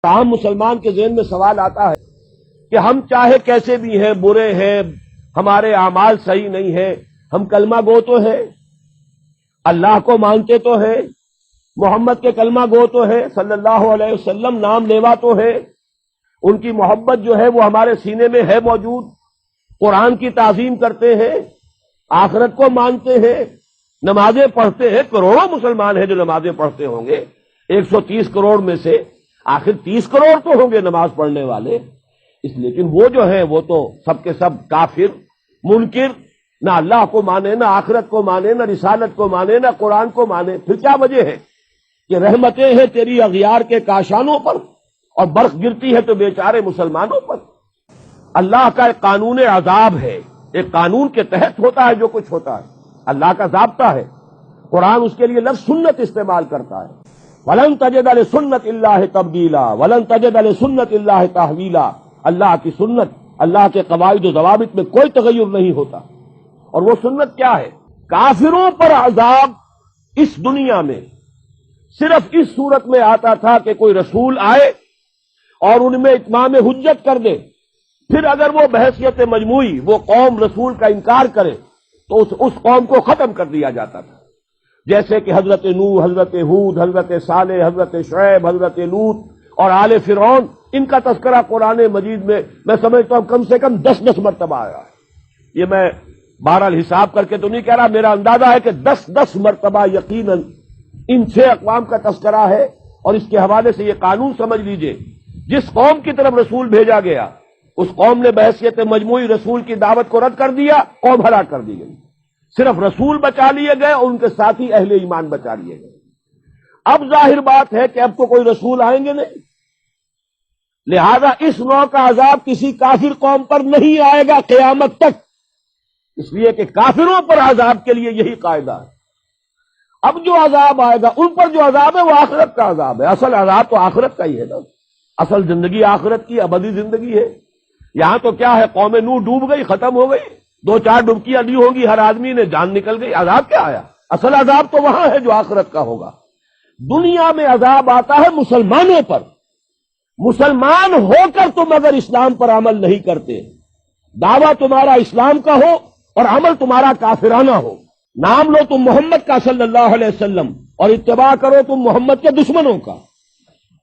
عام مسلمان کے ذہن میں سوال آتا ہے کہ ہم چاہے کیسے بھی ہیں، برے ہیں، ہمارے اعمال صحیح نہیں ہیں، ہم کلمہ گو تو ہیں، اللہ کو مانتے تو ہیں، محمد کے کلمہ گو تو ہیں، صلی اللہ علیہ وسلم نام لیوا تو ہے، ان کی محبت جو ہے وہ ہمارے سینے میں ہے موجود، قرآن کی تعظیم کرتے ہیں، آخرت کو مانتے ہیں، نمازیں پڑھتے ہیں، کروڑوں مسلمان ہیں جو نمازیں پڑھتے ہوں گے، 130 کروڑ میں سے آخر 30 کروڑ تو ہوں گے نماز پڑھنے والے، لیکن وہ جو ہیں وہ تو سب کے سب کافر، منکر، نہ اللہ کو مانے، نہ آخرت کو مانے، نہ رسالت کو مانے، نہ قرآن کو مانے۔ پھر کیا وجہ ہے کہ رحمتیں ہیں تیری اغیار کے کاشانوں پر اور برف گرتی ہے تو بیچارے مسلمانوں پر۔ اللہ کا ایک قانون عذاب ہے، ایک قانون کے تحت ہوتا ہے جو کچھ ہوتا ہے، اللہ کا ضابطہ ہے۔ قرآن اس کے لیے لفظ سنت استعمال کرتا ہے، وَلَن تَجِدَ لِسُنَّتِ اللَّهِ تَبْدِيلًا وَلَن تَجِدَ لِسُنَّتِ اللَّهِ تَحْوِيلًا۔ اللہ کی سنت، اللہ کے قواعد و ضوابط میں کوئی تغیر نہیں ہوتا۔ اور وہ سنت کیا ہے؟ کافروں پر عذاب اس دنیا میں صرف اس صورت میں آتا تھا کہ کوئی رسول آئے اور ان میں اتمام حجت کر دے، پھر اگر وہ بحیثیت مجموعی وہ قوم رسول کا انکار کرے تو اس قوم کو ختم کر دیا جاتا تھا، جیسے کہ حضرت نوح، حضرت ہود، حضرت صالح، حضرت شعیب، حضرت لوط اور آل فرعون، ان کا تذکرہ قرآن مجید میں سمجھتا ہوں کم سے کم 10 مرتبہ آیا ہے۔ یہ میں بہرحال حساب کر کے تو نہیں کہہ رہا، میرا اندازہ ہے کہ 10 مرتبہ یقیناً ان 6 اقوام کا تذکرہ ہے۔ اور اس کے حوالے سے یہ قانون سمجھ لیجئے، جس قوم کی طرف رسول بھیجا گیا اس قوم نے بحیثیت مجموعی رسول کی دعوت کو رد کر دیا، قوم ہلاک کر دی گئی۔ صرف رسول بچا لیے گئے اور ان کے ساتھی اہل ایمان بچا لیے گئے۔ اب ظاہر بات ہے کہ اب تو کوئی رسول آئیں گے نہیں، لہذا اس نوع کا عذاب کسی کافر قوم پر نہیں آئے گا قیامت تک، اس لیے کہ کافروں پر عذاب کے لیے یہی قاعدہ ہے۔ اب جو عذاب آئے گا ان پر جو عذاب ہے وہ آخرت کا عذاب ہے، اصل عذاب تو آخرت کا ہی ہے نا، اصل زندگی آخرت کی ابدی زندگی ہے۔ یہاں تو کیا ہے، قوم نوح ڈوب گئی، ختم ہو گئی، 2-4 ڈبکیاں دی ہوں گی، ہر آدمی نے جان نکل گئی، عذاب کیا آیا؟ اصل عذاب تو وہاں ہے جو آخرت کا ہوگا۔ دنیا میں عذاب آتا ہے مسلمانوں پر، مسلمان ہو کر تم اگر اسلام پر عمل نہیں کرتے، دعویٰ تمہارا اسلام کا ہو اور عمل تمہارا کافرانہ ہو، نام لو تم محمد کا صلی اللہ علیہ وسلم اور اتباع کرو تم محمد کے دشمنوں کا،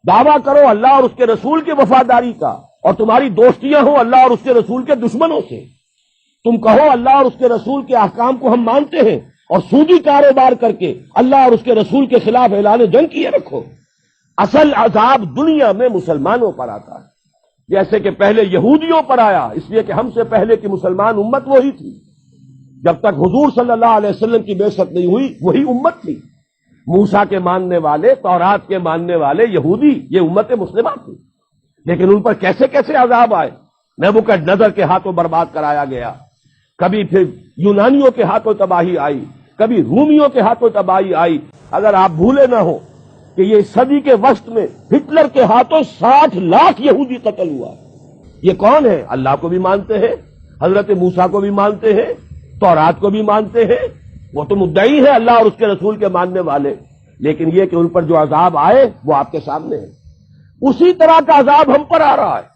دعویٰ کرو اللہ اور اس کے رسول کی وفاداری کا اور تمہاری دوستیاں ہوں اللہ اور اس کے رسول کے دشمنوں سے، تم کہو اللہ اور اس کے رسول کے احکام کو ہم مانتے ہیں اور سودی کاروبار کر کے اللہ اور اس کے رسول کے خلاف اعلان جنگ کیے رکھو۔ اصل عذاب دنیا میں مسلمانوں پر آتا ہے، جیسے کہ پہلے یہودیوں پر آیا، اس لیے کہ ہم سے پہلے کی مسلمان امت وہی تھی، جب تک حضور صلی اللہ علیہ وسلم کی بعثت نہیں ہوئی وہی امت تھی، موسیٰ کے ماننے والے، تورات کے ماننے والے یہودی، یہ امت مسلمہ تھی۔ لیکن ان پر کیسے کیسے عذاب آئے، نبوکدنضر کے ہاتھوں برباد کرایا گیا، کبھی پھر یونانیوں کے ہاتھوں تباہی آئی، کبھی رومیوں کے ہاتھوں تباہی آئی۔ اگر آپ بھولے نہ ہو کہ یہ صدی کے وسط میں ہٹلر کے ہاتھوں 60 لاکھ یہودی قتل ہوا۔ یہ کون ہے؟ اللہ کو بھی مانتے ہیں، حضرت موسیٰ کو بھی مانتے ہیں، تورات کو بھی مانتے ہیں، وہ تو مدعی ہے اللہ اور اس کے رسول کے ماننے والے، لیکن یہ کہ ان پر جو عذاب آئے وہ آپ کے سامنے ہے۔ اسی طرح کا عذاب ہم پر آ رہا ہے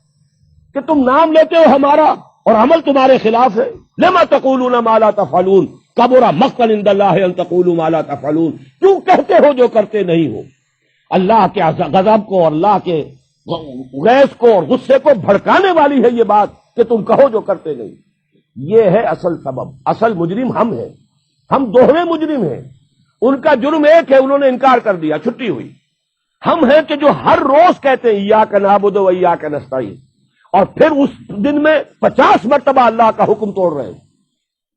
کہ تم نام لیتے ہو ہمارا اور عمل تمہارے خلاف ہے۔ لما تقولون ما لا تفعلون کبر مقتا عند اللہ ان تقولوا ما لا تفعلون، کیوں کہتے ہو جو کرتے نہیں ہو؟ اللہ کے غضب کو اور اللہ کے غیظ کو اور غصے کو بھڑکانے والی ہے یہ بات کہ تم کہو جو کرتے نہیں۔ یہ ہے اصل سبب، اصل مجرم ہم ہیں، ہم دوہرے مجرم ہیں۔ ان کا جرم ایک ہے، انہوں نے انکار کر دیا، چھٹی ہوئی۔ ہم ہیں کہ جو ہر روز کہتے ہیں ایاک نعبد و ایاک نستعین، اور پھر اس دن میں 50 مرتبہ اللہ کا حکم توڑ رہے ہیں۔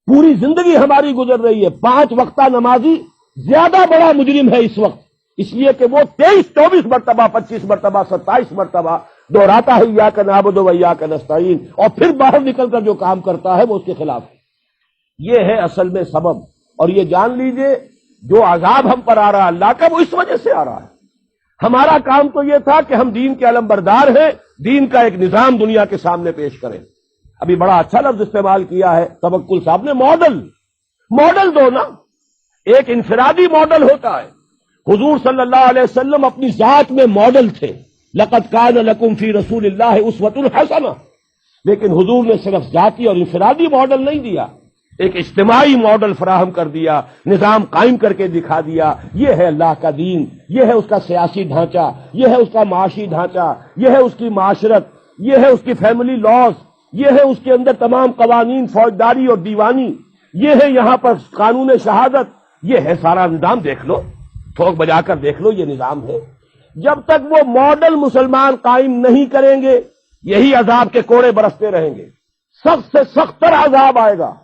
پوری زندگی ہماری گزر رہی ہے، 5 وقتہ نمازی زیادہ بڑا مجرم ہے اس وقت، اس لیے کہ وہ 23-24 مرتبہ، 25 مرتبہ، 27 مرتبہ دہراتا ہے ایاک نعبد و ایاک نستعین، اور پھر باہر نکل کر جو کام کرتا ہے وہ اس کے خلاف ہے۔ یہ ہے اصل میں سبب، اور یہ جان لیجئے جو عذاب ہم پر آ رہا ہے اللہ کا وہ اس وجہ سے آ رہا ہے۔ ہمارا کام تو یہ تھا کہ ہم دین کے علمبردار ہیں، دین کا ایک نظام دنیا کے سامنے پیش کریں۔ ابھی بڑا اچھا لفظ استعمال کیا ہے توکل صاحب نے، ماڈل دو نا۔ ایک انفرادی ماڈل ہوتا ہے، حضور صلی اللہ علیہ وسلم اپنی ذات میں ماڈل تھے، لقد کان لکم فی رسول اللہ اسوۃ حسنہ، لیکن حضور نے صرف ذاتی اور انفرادی ماڈل نہیں دیا، ایک اجتماعی ماڈل فراہم کر دیا، نظام قائم کر کے دکھا دیا۔ یہ ہے اللہ کا دین، یہ ہے اس کا سیاسی ڈھانچہ، یہ ہے اس کا معاشی ڈھانچہ، یہ ہے اس کی معاشرت، یہ ہے اس کی فیملی لاز، یہ ہے اس کے اندر تمام قوانین فوجداری اور دیوانی، یہ ہے یہاں پر قانون شہادت، یہ ہے سارا نظام۔ دیکھ لو، ٹھوک بجا کر دیکھ لو، یہ نظام ہے۔ جب تک وہ ماڈل مسلمان قائم نہیں کریں گے، یہی عذاب کے کوڑے برستے رہیں گے، سخت سے سخت تر عذاب آئے گا۔